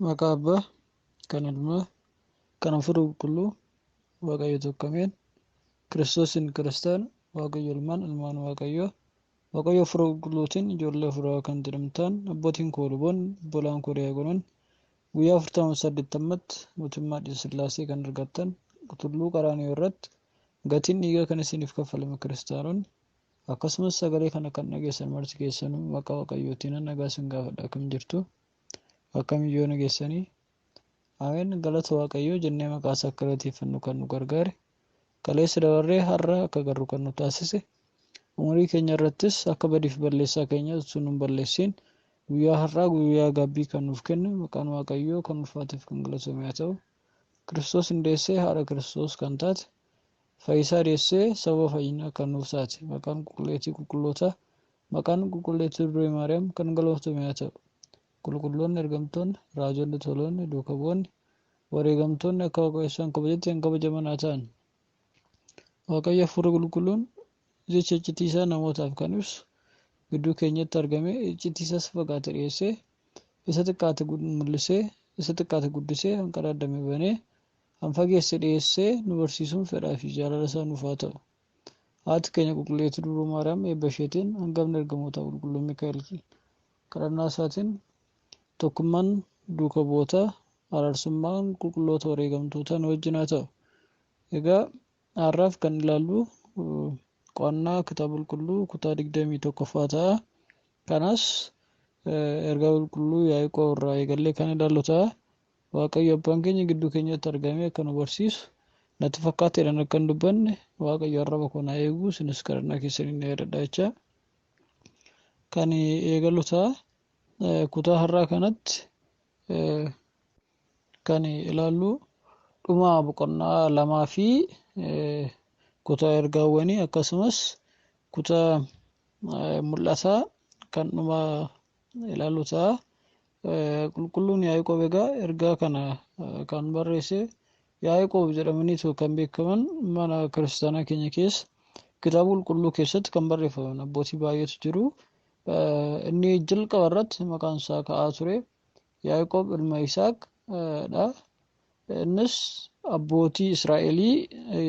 Maqaa Abbaa, kan Ilmaa, kan Hafuura Qulqulluu, Waaqayyo tokkomeen, Kiristoosiin Kiristaana, Waaqayyo Ilmaan, Ilmaan Waaqayyoo, Waaqayyo Hafuura Qulqulluutiin ijoollee Hafuuraa kan jedhamtan, abbootiin koo luboonni, obbolaan koo diyaaqonoonni, guyyaa 48tti mootummaa Sillaasee kan argattan, Tulluu Qaraaniyooo irratti gatiin dhiigaa kan isiniif kaffalame kiristaanonni, akkasumas sagalee kana kan dhageessan marti keessanuu maqaa Waaqayyootiin nagaa isin gaafadha. Akkam jirtu? Akkamiyyoo nageessanii? Ameen. Galata Waaqayyoo jennee maqaa isaa akka galateeffannu kan nu gargaare, kaleessa dabarree har'a akka garru kan nu taasise, umurii keenya irrattis akka badiif balleessaa keenya osoo nu hin balleessin guyyaa har'aa guyyaa gaabbii kan nuuf kenne maqaan Waaqayyoo kan ulfaateef kan galatame haa ta'u. Kiristoos hin deessee haadha Kiristoos kan taate, Fayyisaa deessee saba fayyinaa kan nuuf taate, maqaan qulqulleettii qulqullootaa, maqaan qulqulleettii Durbee Maariyaam kan galatame haa ta'u. Qulqulloonni, ergamtoonni, raajonni, toloonni, duukaa bu'oonni, wareegamtoonni akka Waaqayyoon kabajetti kan kabajaman haa ta'an. Waaqayyo Hafuura Qulqulluun jecha iccitiisaa namootaaf kan ibsu gidduu keenyatti argame, iccitiisas fagaate dhiyeessee, isa xiqqaate mul'isee, isa xiqqaate guddisee, kan qadaadame banee, kan fageesse dhiyeessee nu barsiisuun fedhaa fi jaalala isaa nuuf haa ta'u. Haati keenya qulqulleettii Durbee Maariyaam eebba isheetiin hangafni ergamoota qulqulluu Mikaa'el kadhannaa isaatiin tokkummaan duukaa bu'ootaa, araarsummaan qulqulloota wareegamtootaa nu wajjin haa ta'u. Egaa har'aaf kan ilaallu qo'annaa kitaaba qulqulluu kutaa 21ffaa ta'a. Kanas ergaa qulqulluu Yaaqoob irraa eegallee kan ilaallu ta'a. Waaqayyo abbaan keenya gidduu keenyatti argamee akka nu barsiisu, natti fakkaateedhaan akka hin dubbanne Waaqayyo arraba koo naa eegu, isinis kadhannaa keessaniin na yaadadhaa jecha kan eegallu ta'a. Kutaa har'aa kanatti kan ilaallu dhuma boqonnaa 2 fi kutaa ergaawwanii akkasumas kutaa mul'ataa kan dhuma ilaallu ta'a. Qulqulluun Yaaqoob egaa ergaa kana kan barreesse Yaaqoob jedhamanii kan beekaman mana kiristaanaa keenya keessa kitaaba qulqulluu keessatti kan barreeffaman abbootii baay'eetu jiru. Inni jalqaba irratti maqaan isaa ka'aa ture Yaaqoob ilma Yisaaqdha. Innis abbootii Israa'elii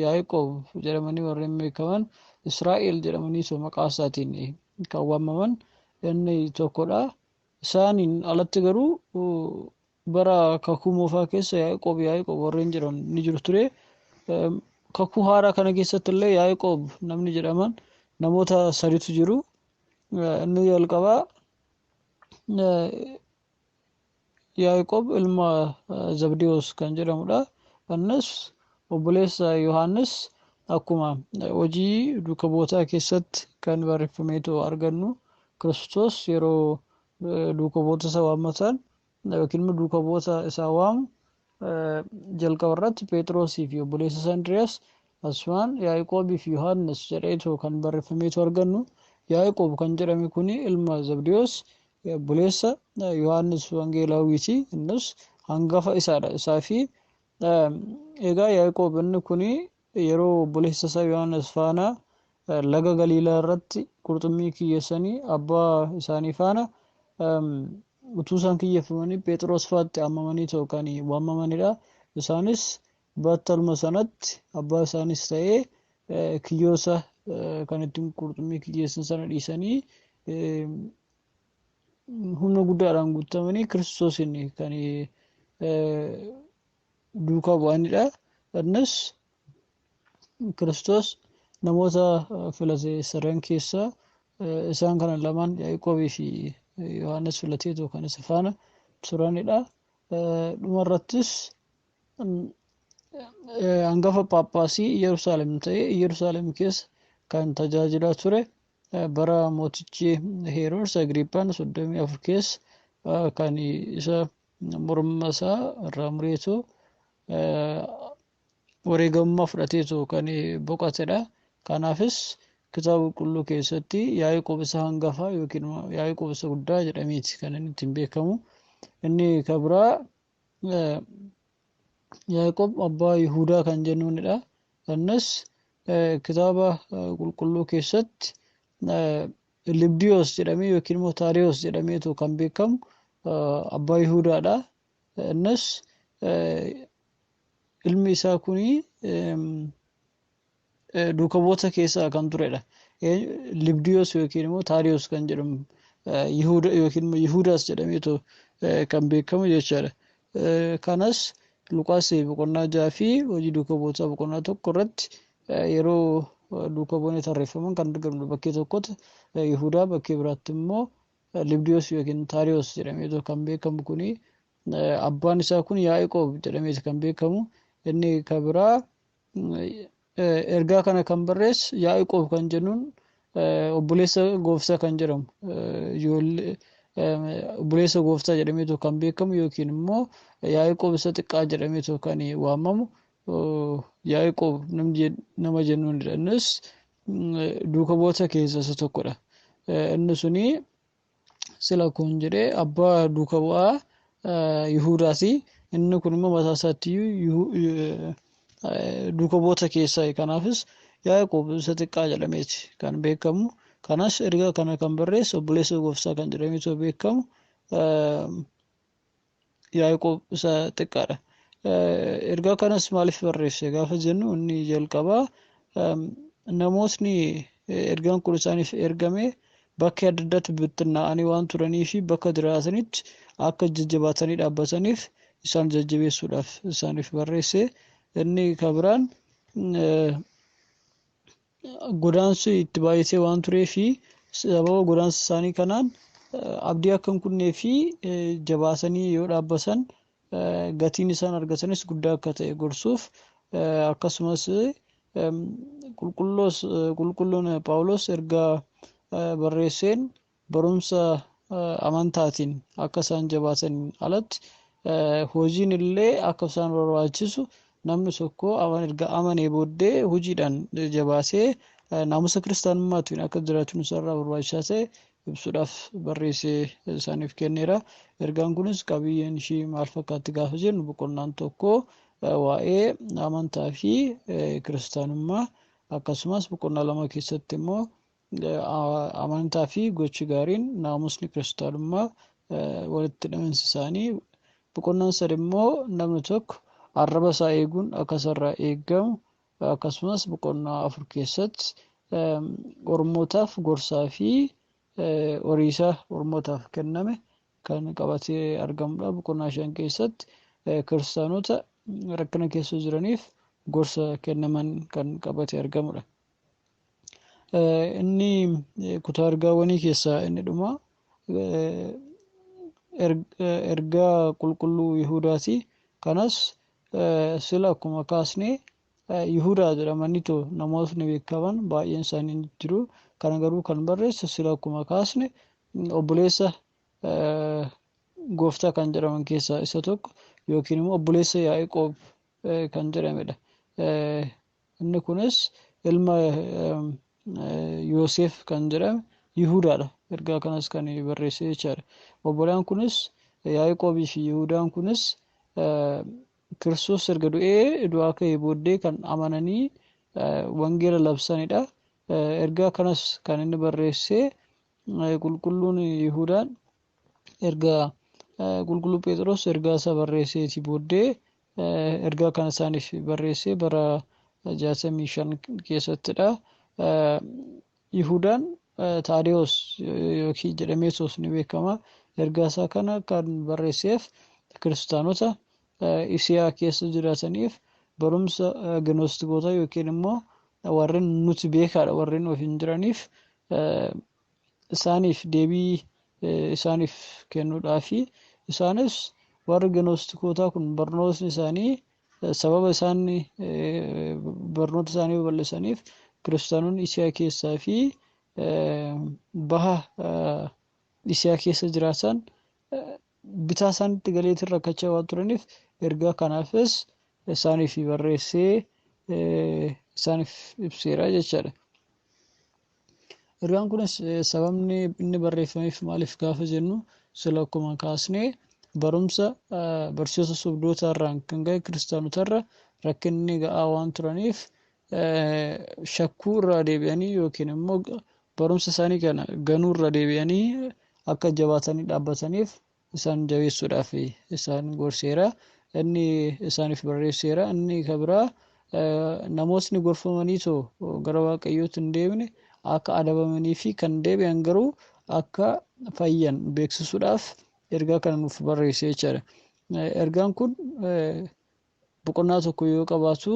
Yaaqoob jedhamanii warreen beekaman, Israa'el jedhamanii maqaa isaatiin kan waamaman inni tokkodha. Isaaniin alatti garuu bara kakuu moofaa keessa Yaaqoob warreen jedhan ni jiru ture. Kakuu haaraa kana keessatti illee Yaaqoob namni jedhaman namoota sadiitu jiru. Inni jalqabaa Yaaqoob ilma Zabdiyoos kan jedhamudha. Innis obboleessa Yohaannis akkuma hojii duukaa bu'ootaa keessatti kan barreeffameetu argannu. Kiristoos yeroo duukaa bu'oota isaa waammatan yookiin immoo duukaa bu'oota isaa waamu jalqaba irratti Phexrosii fi obboleessa isaa Indiriyaas asumaan Yaaqoobii fi Yohaannis jedheetu kan barreeffameetu argannu. Yaaqoob kan jedhame kuni ilma Zabdiyoos obboleessa Yohaannis Wangeelaawwiiti. Innis hangafa isaadha. Isaa fi egaa Yaaqoob inni kuni yeroo obboleessa isaa Yohaannis faana laga Galiilaa irratti qurxummii kiyyeessanii abbaa isaanii faana utuu isaan kiyyeeffamanii Phexros fa'aatti hammamanii kan waamamanidha. Isaanis battaluma sanatti abbaa isaanis ta'ee kiyyoosa kan ittiin qurxummii kiyyeessan sana dhiisanii humna guddaadhaan guutamanii Kiristoosin kan duukaa bu'anidha. Innis Kiristoos namoota filate sadan keessaa isaan kana lamaan Yaaqoobii fi Yohaannis filateetu kan isa faana turanidha. Dhumarrattis hangafa Paappaasii Yerusaalem ta'ee Yerusaalem keessa kan tajaajilaa ture. Bara mootichi Heroodis Agriiphaan 34 keessa kan isa morma isaa irraa mureetu wareegamummaa fudhateetu kan boqotedha. Kanaafis kitaaba qulqulluu keessatti Yaaqoob isa hangafaa yookiin Yaaqoob isa guddaa jedhameeti kan inni ittiin beekamu. Inni kan biraa Yaaqoob abbaa Yihuudaa kan jennuunidha. Innis kitaaba qulqulluu keessatti Libdiyoos jedhamee yookiin immoo Taadiyoos jedhameetu kan beekamu abbaa Yihuudaadha. innis ilmi isaa kuni duuka bu'oota keessaa kan turedha. Libdiyoos yookiin immoo Taadiyoos kan jedhamu Yihuuda yookiin immoo Yihuudaas jedhameetu kan beekamu jechaadha. Kanas Luqaas boqonnaa 6 fi hojii duuka bu'ootaa boqonnaa 1 irratti yeroo duuka bu'oonni tarreeffaman kan argamnu bakkee tokkotti Yihuudaa bakkee biraatti immoo Libdiyoos yookiin Taadiyoos jedhameetu kan beekamu kuni abbaan isaa kun Yaaqoob jedhameetu kan beekamu. Inni kan biraa ergaa kana kan barreesse Yaaqoob kan jennuun obboleessa gooftaa kan jedhamu obboleessa gooftaa jedhameetu kan beekamu yookiin immoo Yaaqoob isa xiqqaa jedhameetu kan waamamu Yaaqoob nama jennuunidha. Innis duuka bu'oota keessaa isa tokkodha. Inni suni sila kun jedhee abbaa duuka bu'aa Yihuudaati. Inni kun immoo mataa isaatti duuka bu'oota keessaa kanaafis Yaaqoob isa xiqqaa jedhameeti kan beekamu. Kanas ergaa kana kan barreesse obboleessa gooftaa kan jedhameetu beekamu Yaaqoob isa xiqqaadha. Ergaa kanas maaliif barreesse gaafa jennu inni jalqabaa namootni ergaan kun isaaniif ergame bakka adda addaatti bittinnaa'anii waan turanii fi bakka jiraatanitti akka jajjabaatanii dhaabbataniif isaan jajjabeessuudhaaf isaaniif barreesse. Inni kan biraan godaansi itti baay'atee waan turee fi sababa godaansa isaanii kanaan abdii akka hin kunnee fi jabaatanii yoo dhaabbatan gatiin isaan argatanis guddaa akka ta'e gorsuuf akkasumas qulqulluun Phaawulos ergaa barreesseen barumsa amantaatiin akka isaan jabaatan alatti hojiin illee akka isaan barbaachisu namni tokko erga amanee booddee hojiidhaan jabaatee naamusa kiristaanummaatti akka jiraachuun isaarraa barbaachisaa ta'e ibsuudhaaf barreessee isaaniif kenneera. Ergaan kunis qabiyyeen ishii maal fakkaatti gaafa jennu boqonnaan tokko waa'ee amantaa fi kiristaanummaa akkasumas boqonnaa 2 keessatti immoo amantaa fi gochi gaariin naamusni kiristaanummaa walitti hidhaminsi isaanii boqonnaan 3 immoo namni tokko arraba isaa eeguun akka isarraa eeggamu akkasumas boqonnaa 4 keessatti ormootaaf gorsaa fi horiisaa ormootaaf kenname kan qabatee argamudha. Boqonnaa 5 keessatti kiristaanota rakkina keessa jiraniif gorsa kennaman kan qabatee argamudha. Inni kutaa ergaawwanii keessaa inni dhuma ergaa qulqulluu Yihuudaati. Kanas sila akkuma kaasnee Yihuudaa jedhamaniitu namootni beekaman baay'een isaanii jiru. Kana garuu kan barreesse sila akkuma kaasne obboleessa gooftaa kan jedhaman keessaa isa tokko yookiin immoo obboleessa Yaaqoob kan jedhamedha. Inni kunis ilma Yoosef kan jedhame Yihuudaadha. Ergaa kanas kan barreesse jechaadha. Obbolaan kunis Yaaqoobii fi Yihuudaan kunis Kiristoos erga du'aa ka'ee booddee kan amananii wangeela labsanidha. Ergaa kanas kan inni barreesse qulqulluun Yihuudaan ergaa qulqulluu Phexros ergaa isaa barreesseetii booddee ergaa kana isaaniif barreessee bara 65 keessattidha. Yihuudaan Taadiyoos yookiin jedhameetos ni beekama. Ergaa isaa kana kan barreesseef kiristaanota Isiyaa keessa jiraataniif barumsa gnoostikoota yookiin immoo warreen nuti beekaadha warreen of hin jiraniif isaaniif deebii isaaniif kennuudhaafi isaanis warri gnoostikoota kun barnootni isaanii sababa isaan barnoota isaanii babal'isaniif kiristaanonni Isiyaa keessaa fi baha Isiyaa keessa jiraatan bitaa isaanitti galeetiin rakkachaa waan turaniif ergaa kanaafis isaaniif barreessee isaaniif ibseera jechaadha. Ergaan kunis sababni inni barreeffameef maaliif gaafa jennu sila akkuma kaasnee barumsa barsiisota sobdoota irraan kan ga'e kiristaanotarra rakkinni ga'aa waan turaniif shakkuu irraa deebi'anii yookiin immoo barumsa isaanii kana ganuu irraa deebi'anii akka jabaatanii dhaabbataniif isaan jabeessuudhaaf isaan gorseera. Inni isaaniif barreesseera. Inni kan biraa namootni gorfamaniitoo gara Waaqayyootti hin deemne akka adabamanii fi kan deebi'an garuu akka fayyan beeksisuudhaaf ergaa kana nuuf barreesse jechaadha. Ergaan kun boqonnaa tokko yoo qabaatu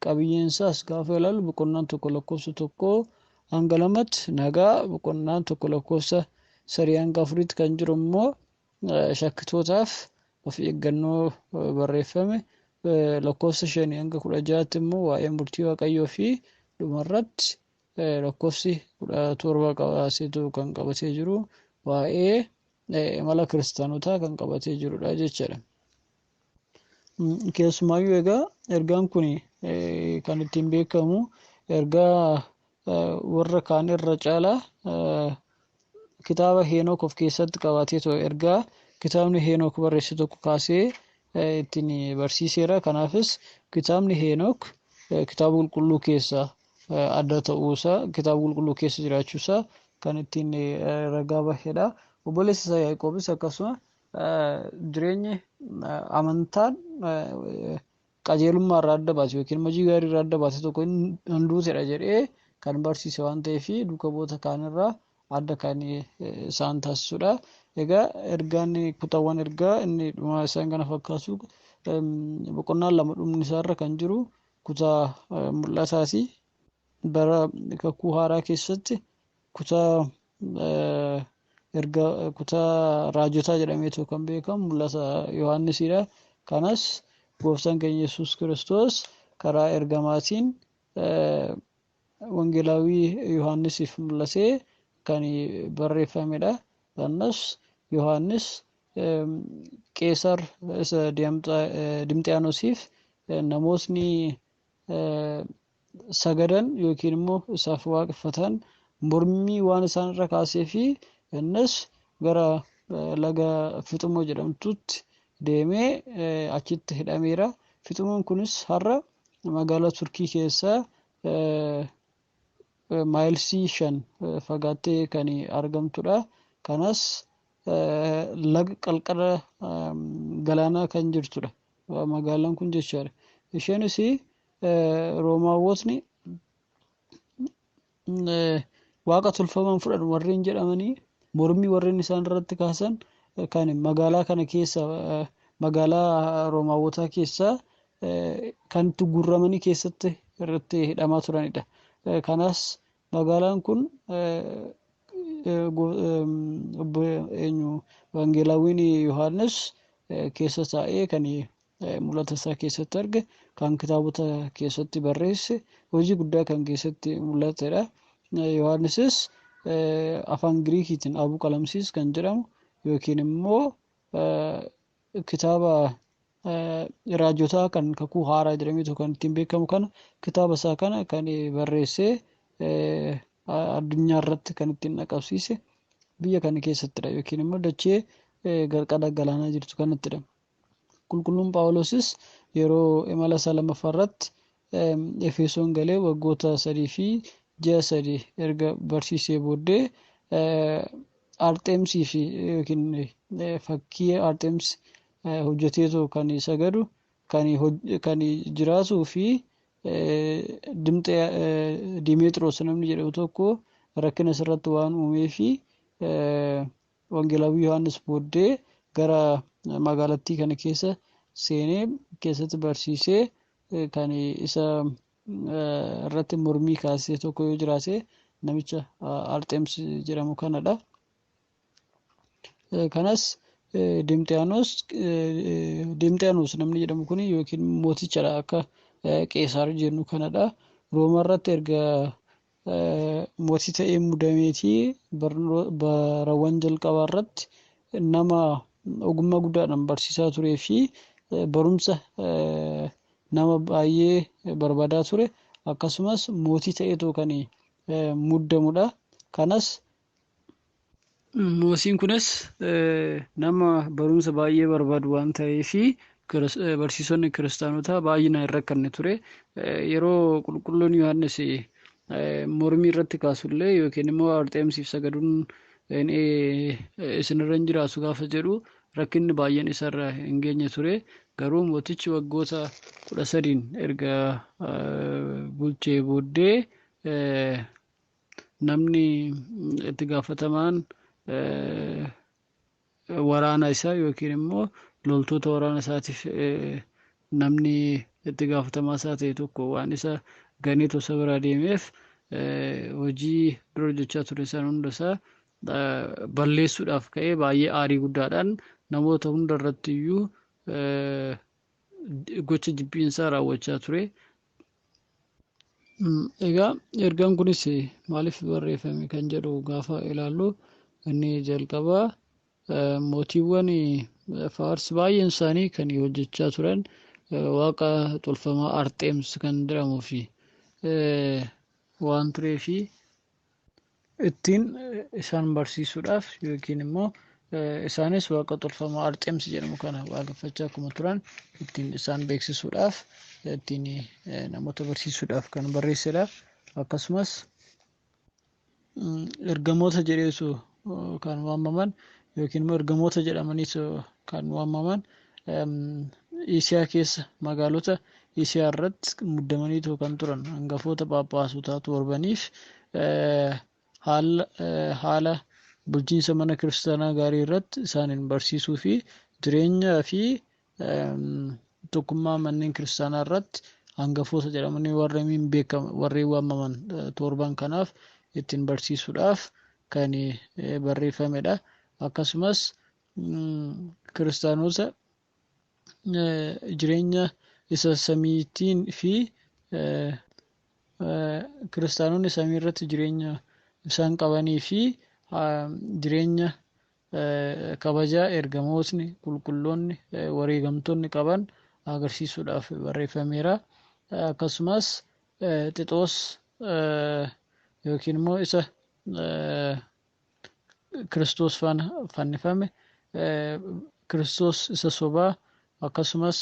qabiyyeen isaas gaafa ilaallu boqonnaan tokko lakkoofsa tokko hanga lamatti nagaa, boqonnaan tokko lakkoofsa sadii hanga afuritti kan jiru immoo shakkitootaaf of eeggannoo barreeffame, lakkoofsa 5 hanga 16tti immoo waa'ee murtii Waaqayyoo fi dhumarratti lakkoofsi 17 qabaaseetu kan qabatee jiru waa'ee imala kiristaanotaa kan qabatee jirudha jechaadha. Keessumaayyuu egaa ergaan kun kan ittiin beekamu ergaa warra kaan irra caalaa kitaaba Heenook of keessatti qabatee ture. Ergaa kitaabni Heenook barreesse tokko kaasee ittiin barsiiseera. Kanaafis kitaabni Heenook kitaaba qulqulluu keessaa adda ta'uusaa, kitaaba qulqulluu keessa jiraachuusaa kan ittiin ragaa bahedha. Obboleessi isaa Yaaqoobis akkasuma jireenyi amantaan qajeelummaa irraa adda baase yookiin hojii gaarii irraa adda baase tokko hin duutedha jedhee kan barsiise waan ta'eef duuka bu'oota kaanirraa adda kan isaan taasisudha. Egaa ergaan kutaawwan ergaa inni dhuma isaan kana fakkaatu boqonnaan 2 dhumni isaarra kan jiru kutaa mul'ataati. Bara kakuu haaraa keessatti kutaa kutaa raajotaa jedhameetu kan beekamu mul'ata Yohaannisidha. Kanas gooftaan keenya Yesuus Kiristoos karaa ergamaatiin wangeelaawii Yohaannisiif mul'atee kan barreeffamedha. Kanas Yohaannis Qeesar isa Dimxiyaanosiif namootni sagadan yookiin immoo isaaf waaqeffatan mormii waan isaan irra kaasee fi innis gara laga Fixumoo jedhamtutti deemee achitti hidhameera. Fixumoon kunis har'a magaalaa Turkii keessaa maayilsii 5 fagaattee kan argamtudha. Kanas laga qarqara galaanaa kan jirtudha magaalaan kun jechaadha. Isheenis Roomaawwotni waaqa tolfaman fudhan warreen jedhamanii mormii warreen isaan irratti kaasan kan magaalaa kana keessa magaalaa Roomaawwotaa keessaa kan itti gurramanii keessatti irratti hidhamaa turanidha. Kanas magaalaan kun wangeelaawiin Yohaannis keessa taa'ee kan mul'ata isaa keessatti arge kan kitaabota keessatti barreesse hojii guddaa kan keessatti mul'atedha. Yohaannisis afaan Giriikiitiin Abuu Qalamsiis kan jedhamu yookiin immoo kitaaba raajotaa kan kakuu haaraa jedhameetu kan ittiin beekamu kana kitaaba isaa kana kan barreessee addunyaa irratti kan ittiin dhaqqabsiise biyya kana keessattidha yookiin immoo dachee qarqara galaanaa jirtu kanattidha. Qulqulluun Phaawulosis yeroo imala isaa lammaffaa irratti Efesoon galee waggoota 3 fi ji'a 3 erga barsiisee booddee Arxeemsii fi yookiin fakkii Arxeemsi hojjeteetu kan sagadu kan jiraatuu fi Dimeexiroos namni jedhamu tokko rakkina isarratti waan uumee fi wangeelaawii Yohaannis booddee gara magaalattii kana keessa seenee keessatti barsiisee kan isa irratti mormii kaasee tokko yoo jiraate namicha Arxeemsi jedhamu kanadha. Kanas Dimxiyaanoos namni jedhamu kun yookiin mootichadha akka Qeesaar jennu kanadha. Rooma irratti erga mootii ta'ee muudameetii barawwan jalqabaa irratti nama ogummaa guddaadhaan barsiisaa turee fi barumsa nama baay'ee barbaadaa ture. Akkasumas mootii ta'eetu kan muudamudha. Kanas mootiin kunis nama barumsa baay'ee barbaadu waan ta'eef barsiisonni kiristaanotaa baay'inaan hin rakkanne ture. Yeroo qulqulluun Yohaannis mormii irratti kaasullee yookiin immoo Arxeemsiif sagaduun isinirra hin jiraatu gaafa jedhu rakkinni baay'een isarra hin geenye ture. Garuu mootichi waggoota 13 erga bulchee booddee namni itti gaafatamaan waraana isaa yookiin immoo loltoota waraana isaatiif namni itti gaafatamaa isaa ta'e tokko waan isa ganee tosa biraa deemeef hojii dura hojjechaa ture san hunda isaa balleessuudhaaf ka'ee baay'ee aarii guddaadhaan namoota hunda irratti iyyuu gocha jibbiinsaa raawwachaa ture. Egaa ergaan kunis maaliif barreeffame kan jedhu gaafa ilaallu inni jalqabaa mootiiwwan Faars baay'een isaanii kan hojjechaa turan waaqa tolfamaa Arxeems kan jedhamuu fi waan tureefi ittiin isaan barsiisuudhaaf yookiin immoo isaanis waaqa tolfamaa Arxeems jedhamu kana waaqeffachaa akkuma turan ittiin isaan beeksisuudhaaf ittiin namoota barsiisuudhaaf kan barreessedha. Akkasumas ergamoota jedheesu kan waamaman yookiin immoo ergamoota jedhamaniis kan waamaman Isiyaa keessa magaalota Isiyaa irratti muddamanii kan turan hangafoota phaaphaasota torbaniif haala bulchiinsa mana kiristaanaa gaarii irratti isaaniin barsiisuu fi jireenyaa fi tokkummaa manneen kiristaanaa irratti hangafoota jedhamanii warreen waamaman torban kanaaf ittiin barsiisuudhaaf kan barreeffamedha. Akkasumas kiristaanota jireenya isa samiitiin fi kiristaanonni samii irratti jireenya isaan qabanii fi jireenya kabajaa ergamootni qulqulloonni wareegamtoonni qaban agarsiisuudhaaf barreeffameera. Akkasumas Xixoos yookiin immoo isa Kiristoos faana fannifame Kiristoos isa sobaa akkasumas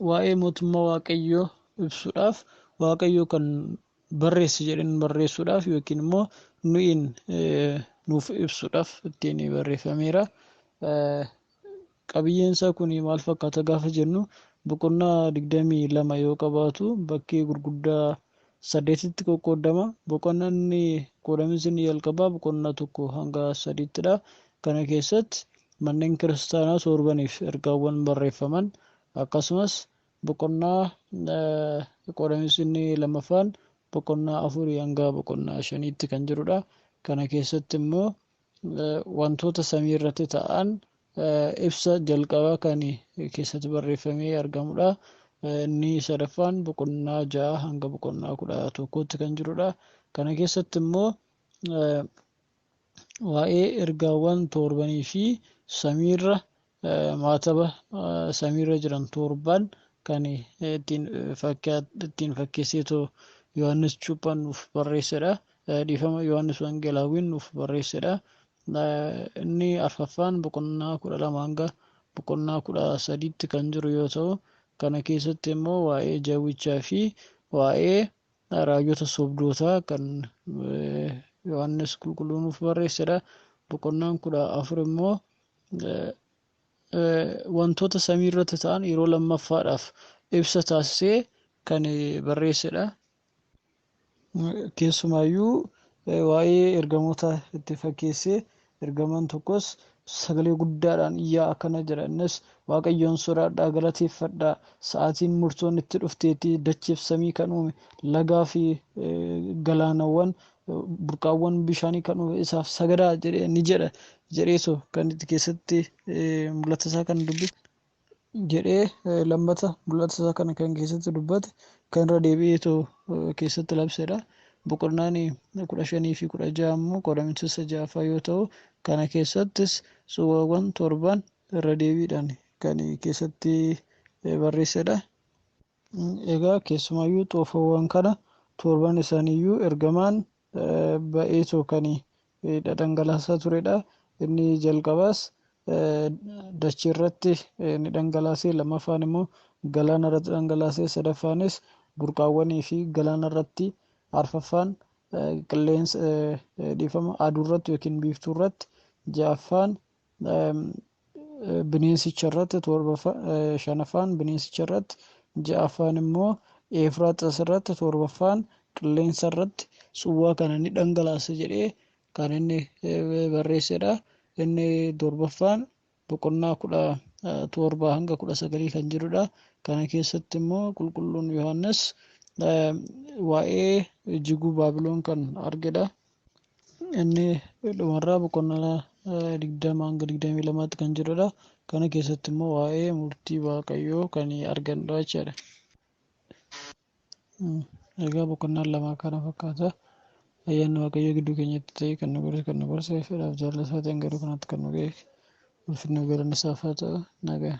waa'ee mootummaa Waaqayyoo ibsuudhaaf Waaqayyoo kan barreesse jedhan barreessuudhaaf yookiin immoo nuuf ibsuudhaaf ittiin barreeffameera. Qabiyyeen isaa kun maal fakkaata gaafa jennu boqonnaa 22 yoo qabaatu bakkee gurguddaa 8tti qoqqoodama. Boqonnaan qoodamiinsi jalqabaa boqonnaa 1 hanga 3ttidha. Kana keessatti manneen kiristaanaa torbaniif ergaawwan barreeffaman akkasumas boqonnaa qoodamiinsi lamaffaan boqonnaa 4 hanga boqonnaa 5tti kan jirudha. Kana keessatti immoo wantoota samii irratti ta'an ibsa jalqabaa kan keessatti barreeffamee argamudha. Inni sadaffaan boqonnaa 6 hanga boqonnaa 11tti kan jirudha. Kana keessatti immoo waa'ee ergaawwan torbanii fi samiirra maataba samiirra jiran torban kan ittiin fakkeesseetoo Yohaannis Cuuphaan nuuf barreessedha. Dhiifama Yohaannis Wangeelaawiin nuuf barreessedha. Inni arfaffaan boqonnaa 12 hanga boqonnaa 13tti kan jiru yoo ta'u, kana keessatti immoo waa'ee jawwichaa fi waa'ee raajota sobdootaa kan Yohaannis qulqulluun nuuf barreessedha. Boqonnaan 14 immoo wantoota samii irratti ta'an yeroo lammaffaadhaaf ibsa taasisee kan barreessedha. Keessumaayyuu waa'ee ergamoota itti fakkeessee ergamaan tokkos sagalee guddaadhaan iyyaa akkana jedha. Innis Waaqayyoon sodaadhaa galateeffadhaa, sa'aatiin murtoon itti dhufteetii, dacheef samii kan uume, lagaa fi galaanawwan burqaawwan bishaanii kan uume isaaf sagadaa ni jedha jedheeso kan itti keessatti mul'ata isaa kan dubbate jedhee lammata mul'ata isaa kan keessatti dubbate kan irra deebi'eetoo keessatti labsedha. Boqonnaan 15 fi 16 immoo qoodamiinsa 6ffaa yoo ta'u, kana keessattis suuwwan torban irra deebiidhaan kan keessatti barreessedha. Egaa keessumaayyuu xoofawwan kana torban isaaniiyyuu ergamaan ba'eetoo kan dhangalaasaa turedha. Inni jalqabaas dachee irratti ni dhangalaasee, lammaffaan immoo galaana irratti dhangalaasee, sadaffaanis burqaawwanii fi galaana irratti, arfaffaan qilleensa dhiifama aduu irratti yookiin biiftuu irratti, ja'affaan bineensicha irratti, shanaffaan bineensicha irratti, ja'affaan immoo Efraaxis irratti, torbaffaan qilleensa irratti suwwaa kana ni dhangalaasa jedhee kan inni barreessedha. Inni torbaffaan boqonnaa 17 hanga 19 kan jirudha. Kana keessatti immoo qulqulluun Yohaannis waa'ee jiguu Baabiloon kan argedha. Inni dhumarraa boqonnaa 20 hanga 22tti kan jirudha. Kana keessatti immoo waa'ee murtii Waaqayyoo kan argannudha jechuudha. Egaa boqonnaan lama kana fakkaata. Ayyaanni Waaqayyoo gidduu keenyatti ta'e kan nu godhe kan nu barsiise fedhaaf jaalala isaa ta'een garuu kanatti kan nu ga'e ulfinni galanni isaaf haa ta'u. Nagaa.